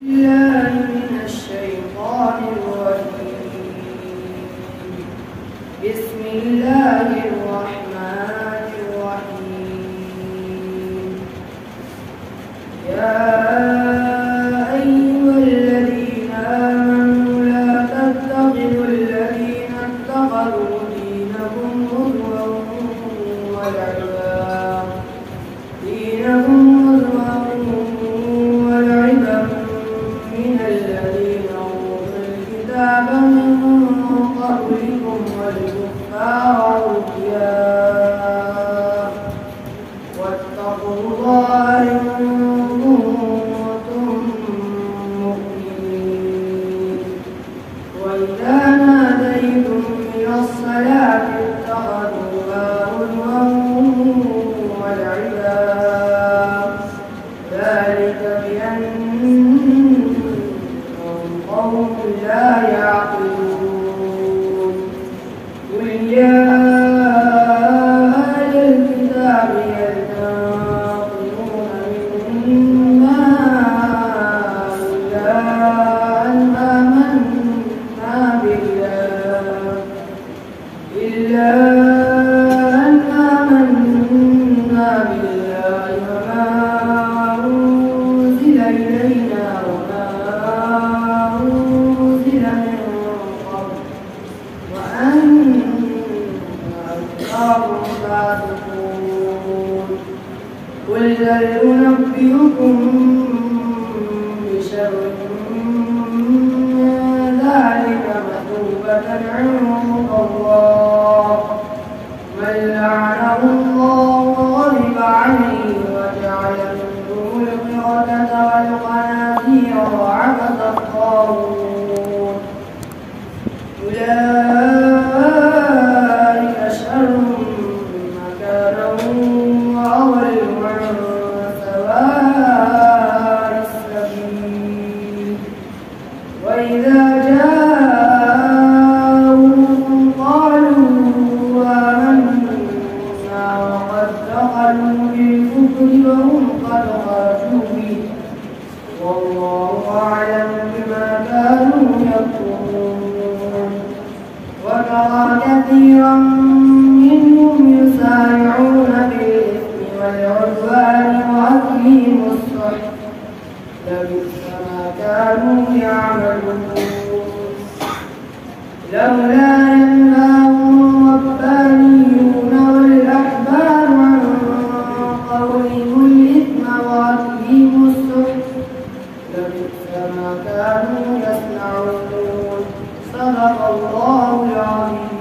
بالله من الشيطان الرجيم. بسم الله الرحمن الرحيم. يا أيها الذين آمنوا لا تتخذوا الذين اتخذوا دينكم هزوا ولعبا من الذين أوتوا الكتاب من قبلكم والكفار أولياء واتقوا الله إن كنتم مؤمنين. وإذا ناديتم إلى الصلاة اتخذوها هزوا ولعبا ذلك بأنهم قوم لا يعقلون. قل يا أهل الكتاب هل تنقمون منا إلا أن آمنا بالله وما أنزل إلينا وما أنزل من قبل وأن أكثرهم فاسقون. قل هل أنبئكم بشر من ذلك مثوبة عند الله من لعنه الله وغضب عليه وجعل منهم القردة والخنازير وعبد الطاغوت أولئك شر مكانا وأضل عن سواء السبيل. وإذا جاءوهم قالوا آمنا وقد دخلوا بالكفر وهم قد خرجوا به والله أعلم بما كانوا يكفرون. وترى كثيرا منهم يسارعون بالإثم والعدوان وأكلهم السحت لبئس ما كانوا يعملون. لولا ينهاهم الربانيون والأحبار عن قولهم الإثم وأكلهم السحت لبئس ما كانوا يصنعون. صدق الله العظيم.